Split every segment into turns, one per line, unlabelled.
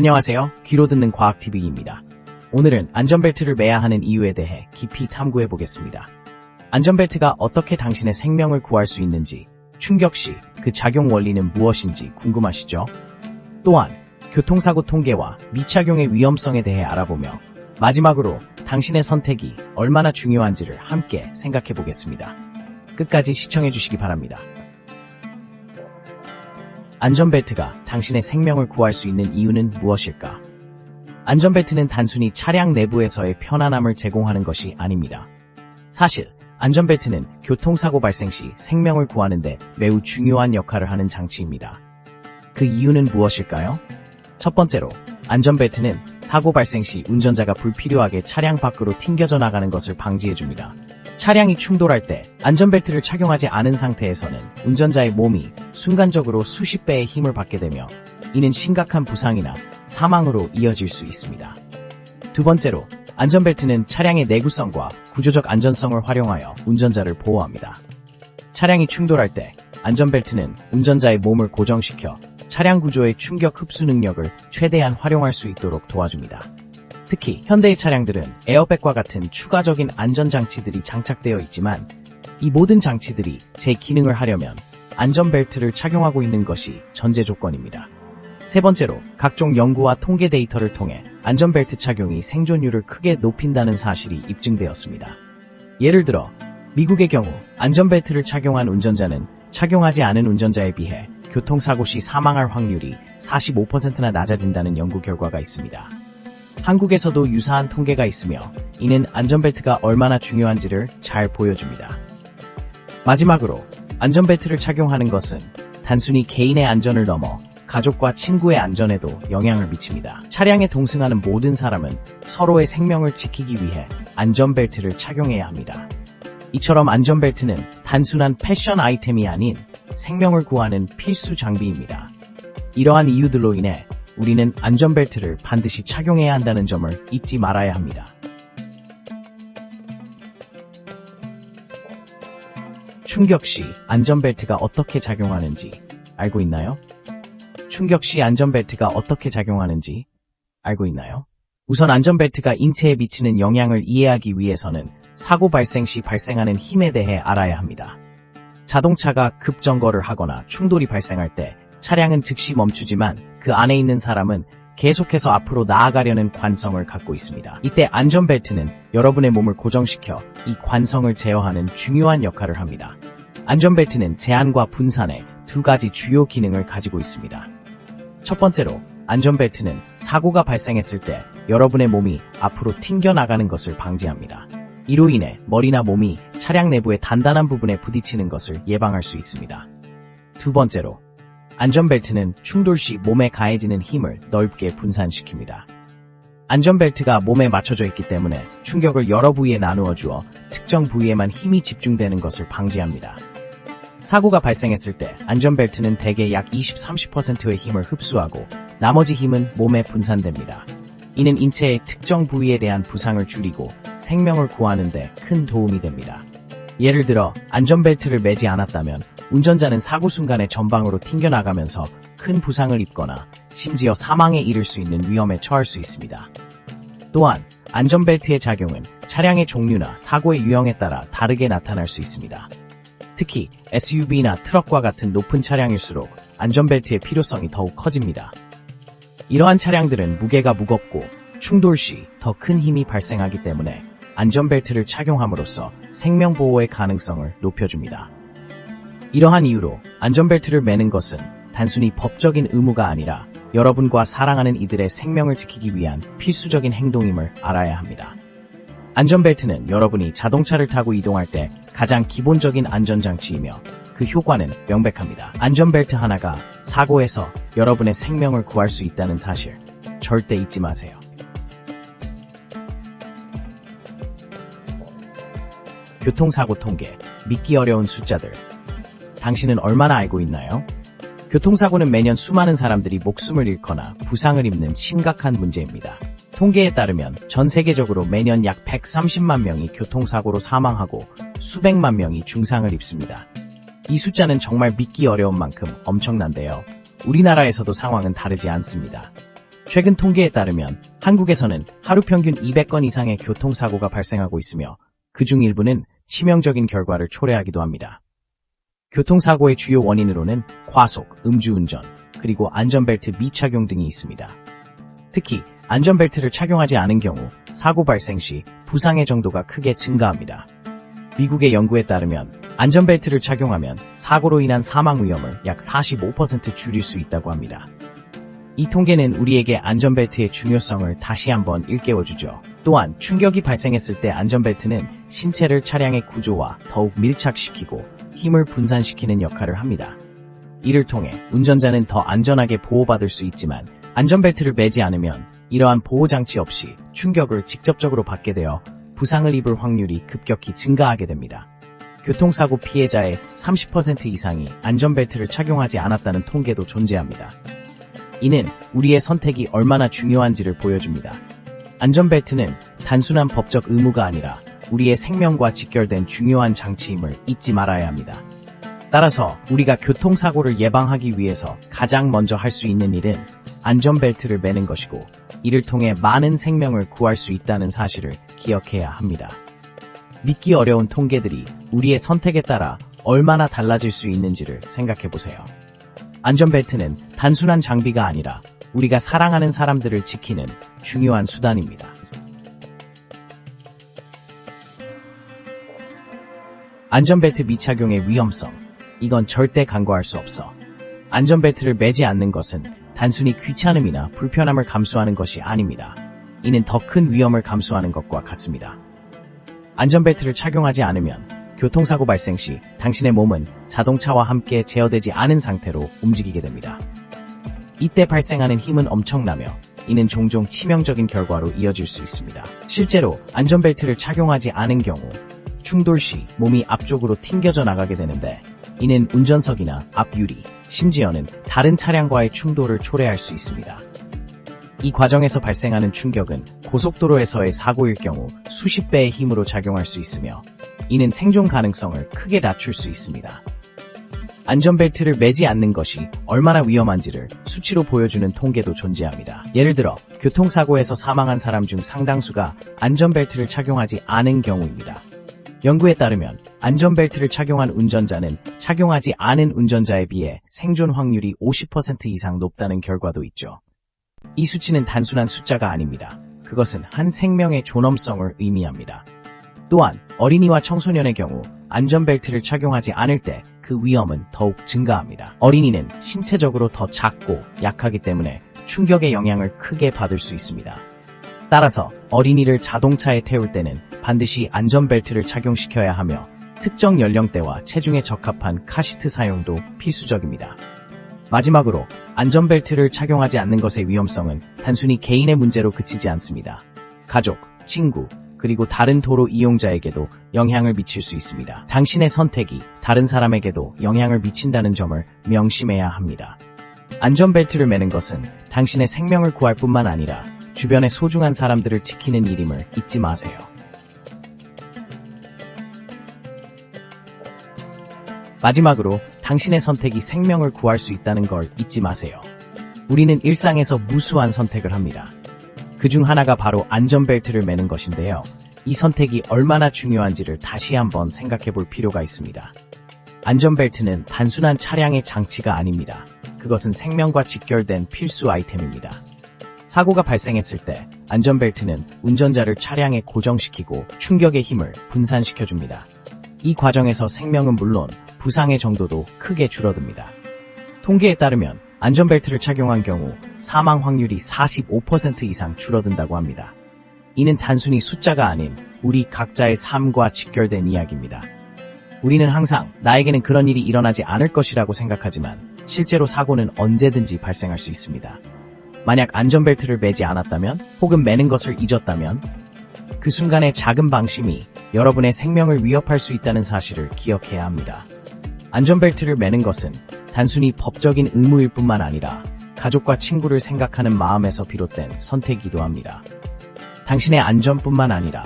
안녕하세요. 귀로 듣는 과학TV입니다. 오늘은 안전벨트를 매야 하는 이유에 대해 깊이 탐구해 보겠습니다. 안전벨트가 어떻게 당신의 생명을 구할 수 있는지, 충격 시 그 작용 원리는 무엇인지 궁금하시죠? 또한 교통사고 통계와 미착용의 위험성에 대해 알아보며 마지막으로 당신의 선택이 얼마나 중요한지를 함께 생각해 보겠습니다. 끝까지 시청해 주시기 바랍니다. 안전벨트가 당신의 생명을 구할 수 있는 이유는 무엇일까? 안전벨트는 단순히 차량 내부에서의 편안함을 제공하는 것이 아닙니다. 사실 안전벨트는 교통사고 발생 시 생명을 구하는 데 매우 중요한 역할을 하는 장치입니다. 그 이유는 무엇일까요? 첫 번째로, 안전벨트는 사고 발생 시 운전자가 불필요하게 차량 밖으로 튕겨져 나가는 것을 방지해줍니다. 차량이 충돌할 때 안전벨트를 착용하지 않은 상태에서는 운전자의 몸이 순간적으로 수십 배의 힘을 받게 되며 이는 심각한 부상이나 사망으로 이어질 수 있습니다. 두 번째로, 안전벨트는 차량의 내구성과 구조적 안전성을 활용하여 운전자를 보호합니다. 차량이 충돌할 때 안전벨트는 운전자의 몸을 고정시켜 차량 구조의 충격 흡수 능력을 최대한 활용할 수 있도록 도와줍니다. 특히 현대의 차량들은 에어백과 같은 추가적인 안전장치들이 장착되어 있지만 이 모든 장치들이 제 기능을 하려면 안전벨트를 착용하고 있는 것이 전제 조건입니다. 세 번째로, 각종 연구와 통계 데이터를 통해 안전벨트 착용이 생존율을 크게 높인다는 사실이 입증되었습니다. 예를 들어 미국의 경우 안전벨트를 착용한 운전자는 착용하지 않은 운전자에 비해 교통사고 시 사망할 확률이 45%나 낮아진다는 연구 결과가 있습니다. 한국에서도 유사한 통계가 있으며 이는 안전벨트가 얼마나 중요한지를 잘 보여줍니다. 마지막으로, 안전벨트를 착용하는 것은 단순히 개인의 안전을 넘어 가족과 친구의 안전에도 영향을 미칩니다. 차량에 동승하는 모든 사람은 서로의 생명을 지키기 위해 안전벨트를 착용해야 합니다. 이처럼 안전벨트는 단순한 패션 아이템이 아닌 생명을 구하는 필수 장비입니다. 이러한 이유들로 인해 우리는 안전벨트를 반드시 착용해야 한다는 점을 잊지 말아야 합니다. 충격 시 안전벨트가 어떻게 작용하는지 알고 있나요? 충격 시 안전벨트가 어떻게 작용하는지 알고 있나요? 우선 안전벨트가 인체에 미치는 영향을 이해하기 위해서는 사고 발생 시 발생하는 힘에 대해 알아야 합니다. 자동차가 급정거를 하거나 충돌이 발생할 때 차량은 즉시 멈추지만 그 안에 있는 사람은 계속해서 앞으로 나아가려는 관성을 갖고 있습니다. 이때 안전벨트는 여러분의 몸을 고정시켜 이 관성을 제어하는 중요한 역할을 합니다. 안전벨트는 제한과 분산의 두 가지 주요 기능을 가지고 있습니다. 첫 번째로, 안전벨트는 사고가 발생했을 때 여러분의 몸이 앞으로 튕겨나가는 것을 방지합니다. 이로 인해 머리나 몸이 차량 내부의 단단한 부분에 부딪히는 것을 예방할 수 있습니다. 두 번째로, 안전벨트는 충돌 시 몸에 가해지는 힘을 넓게 분산시킵니다. 안전벨트가 몸에 맞춰져 있기 때문에 충격을 여러 부위에 나누어 주어 특정 부위에만 힘이 집중되는 것을 방지합니다. 사고가 발생했을 때 안전벨트는 대개 약 20-30%의 힘을 흡수하고 나머지 힘은 몸에 분산됩니다. 이는 인체의 특정 부위에 대한 부상을 줄이고 생명을 구하는 데 큰 도움이 됩니다. 예를 들어 안전벨트를 매지 않았다면 운전자는 사고 순간에 전방으로 튕겨나가면서 큰 부상을 입거나 심지어 사망에 이를 수 있는 위험에 처할 수 있습니다. 또한 안전벨트의 작용은 차량의 종류나 사고의 유형에 따라 다르게 나타날 수 있습니다. 특히 SUV나 트럭과 같은 높은 차량일수록 안전벨트의 필요성이 더욱 커집니다. 이러한 차량들은 무게가 무겁고 충돌 시 더 큰 힘이 발생하기 때문에 안전벨트를 착용함으로써 생명보호의 가능성을 높여줍니다. 이러한 이유로 안전벨트를 매는 것은 단순히 법적인 의무가 아니라 여러분과 사랑하는 이들의 생명을 지키기 위한 필수적인 행동임을 알아야 합니다. 안전벨트는 여러분이 자동차를 타고 이동할 때 가장 기본적인 안전장치이며 그 효과는 명백합니다. 안전벨트 하나가 사고에서 여러분의 생명을 구할 수 있다는 사실 절대 잊지 마세요. 교통사고 통계, 믿기 어려운 숫자들. 당신은 얼마나 알고 있나요? 교통사고는 매년 수많은 사람들이 목숨을 잃거나 부상을 입는 심각한 문제입니다. 통계에 따르면 전 세계적으로 매년 약 130만 명이 교통사고로 사망하고 수백만 명이 중상을 입습니다. 이 숫자는 정말 믿기 어려운 만큼 엄청난데요. 우리나라에서도 상황은 다르지 않습니다. 최근 통계에 따르면 한국에서는 하루 평균 200건 이상의 교통사고가 발생하고 있으며 그중 일부는 치명적인 결과를 초래하기도 합니다. 교통사고의 주요 원인으로는 과속, 음주운전, 그리고 안전벨트 미착용 등이 있습니다. 특히 안전벨트를 착용하지 않은 경우 사고 발생 시 부상의 정도가 크게 증가합니다. 미국의 연구에 따르면 안전벨트를 착용하면 사고로 인한 사망 위험을 약 45% 줄일 수 있다고 합니다. 이 통계는 우리에게 안전벨트의 중요성을 다시 한번 일깨워주죠. 또한 충격이 발생했을 때 안전벨트는 신체를 차량의 구조와 더욱 밀착시키고 힘을 분산시키는 역할을 합니다. 이를 통해 운전자는 더 안전하게 보호받을 수 있지만 안전벨트를 매지 않으면 이러한 보호장치 없이 충격을 직접적으로 받게 되어 부상을 입을 확률이 급격히 증가하게 됩니다. 교통사고 피해자의 30% 이상이 안전벨트를 착용하지 않았다는 통계도 존재합니다. 이는 우리의 선택이 얼마나 중요한지를 보여줍니다. 안전벨트는 단순한 법적 의무가 아니라 우리의 생명과 직결된 중요한 장치임을 잊지 말아야 합니다. 따라서 우리가 교통사고를 예방하기 위해서 가장 먼저 할 수 있는 일은 안전벨트를 매는 것이고 이를 통해 많은 생명을 구할 수 있다는 사실을 기억해야 합니다. 믿기 어려운 통계들이 우리의 선택에 따라 얼마나 달라질 수 있는지를 생각해보세요. 안전벨트는 단순한 장비가 아니라 우리가 사랑하는 사람들을 지키는 중요한 수단입니다. 안전벨트 미착용의 위험성. 이건 절대 간과할 수 없어. 안전벨트를 매지 않는 것은 단순히 귀찮음이나 불편함을 감수하는 것이 아닙니다. 이는 더 큰 위험을 감수하는 것과 같습니다. 안전벨트를 착용하지 않으면 교통사고 발생 시 당신의 몸은 자동차와 함께 제어되지 않은 상태로 움직이게 됩니다. 이때 발생하는 힘은 엄청나며 이는 종종 치명적인 결과로 이어질 수 있습니다. 실제로 안전벨트를 착용하지 않은 경우 충돌 시 몸이 앞쪽으로 튕겨져 나가게 되는데 이는 운전석이나 앞유리, 심지어는 다른 차량과의 충돌을 초래할 수 있습니다. 이 과정에서 발생하는 충격은 고속도로에서의 사고일 경우 수십 배의 힘으로 작용할 수 있으며 이는 생존 가능성을 크게 낮출 수 있습니다. 안전벨트를 매지 않는 것이 얼마나 위험한지를 수치로 보여주는 통계도 존재합니다. 예를 들어 교통사고에서 사망한 사람 중 상당수가 안전벨트를 착용하지 않은 경우입니다. 연구에 따르면 안전벨트를 착용한 운전자는 착용하지 않은 운전자에 비해 생존 확률이 50% 이상 높다는 결과도 있죠. 이 수치는 단순한 숫자가 아닙니다. 그것은 한 생명의 존엄성을 의미합니다. 또한 어린이와 청소년의 경우 안전벨트를 착용하지 않을 때 그 위험은 더욱 증가합니다. 어린이는 신체적으로 더 작고 약하기 때문에 충격의 영향을 크게 받을 수 있습니다. 따라서 어린이를 자동차에 태울 때는 반드시 안전벨트를 착용시켜야 하며 특정 연령대와 체중에 적합한 카시트 사용도 필수적입니다. 마지막으로 안전벨트를 착용하지 않는 것의 위험성은 단순히 개인의 문제로 그치지 않습니다. 가족, 친구, 그리고 다른 도로 이용자에게도 영향을 미칠 수 있습니다. 당신의 선택이 다른 사람에게도 영향을 미친다는 점을 명심해야 합니다. 안전벨트를 매는 것은 당신의 생명을 구할 뿐만 아니라 주변의 소중한 사람들을 지키는 일임을 잊지 마세요. 마지막으로 당신의 선택이 생명을 구할 수 있다는 걸 잊지 마세요. 우리는 일상에서 무수한 선택을 합니다. 그중 하나가 바로 안전벨트를 매는 것인데요. 이 선택이 얼마나 중요한지를 다시 한번 생각해 볼 필요가 있습니다. 안전벨트는 단순한 차량의 장치가 아닙니다. 그것은 생명과 직결된 필수 아이템입니다. 사고가 발생했을 때 안전벨트는 운전자를 차량에 고정시키고 충격의 힘을 분산시켜줍니다. 이 과정에서 생명은 물론 부상의 정도도 크게 줄어듭니다. 통계에 따르면 안전벨트를 착용한 경우 사망 확률이 45% 이상 줄어든다고 합니다. 이는 단순히 숫자가 아닌 우리 각자의 삶과 직결된 이야기입니다. 우리는 항상 나에게는 그런 일이 일어나지 않을 것이라고 생각하지만 실제로 사고는 언제든지 발생할 수 있습니다. 만약 안전벨트를 매지 않았다면 혹은 매는 것을 잊었다면 그 순간의 작은 방심이 여러분의 생명을 위협할 수 있다는 사실을 기억해야 합니다. 안전벨트를 매는 것은 단순히 법적인 의무일 뿐만 아니라 가족과 친구를 생각하는 마음에서 비롯된 선택이기도 합니다. 당신의 안전뿐만 아니라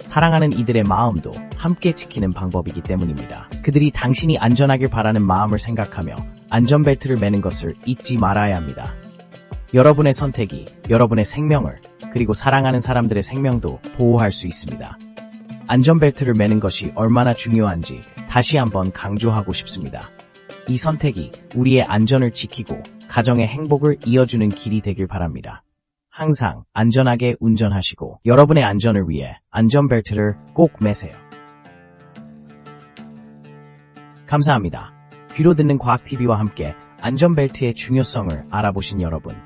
사랑하는 이들의 마음도 함께 지키는 방법이기 때문입니다. 그들이 당신이 안전하길 바라는 마음을 생각하며 안전벨트를 매는 것을 잊지 말아야 합니다. 여러분의 선택이 여러분의 생명을 그리고 사랑하는 사람들의 생명도 보호할 수 있습니다. 안전벨트를 매는 것이 얼마나 중요한지 다시 한번 강조하고 싶습니다. 이 선택이 우리의 안전을 지키고 가정의 행복을 이어주는 길이 되길 바랍니다. 항상 안전하게 운전하시고 여러분의 안전을 위해 안전벨트를 꼭 매세요. 감사합니다. 귀로 듣는 과학TV와 함께 안전벨트의 중요성을 알아보신 여러분.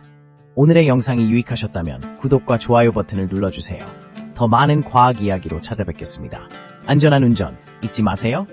오늘의 영상이 유익하셨다면 구독과 좋아요 버튼을 눌러주세요. 더 많은 과학 이야기로 찾아뵙겠습니다. 안전한 운전 잊지 마세요.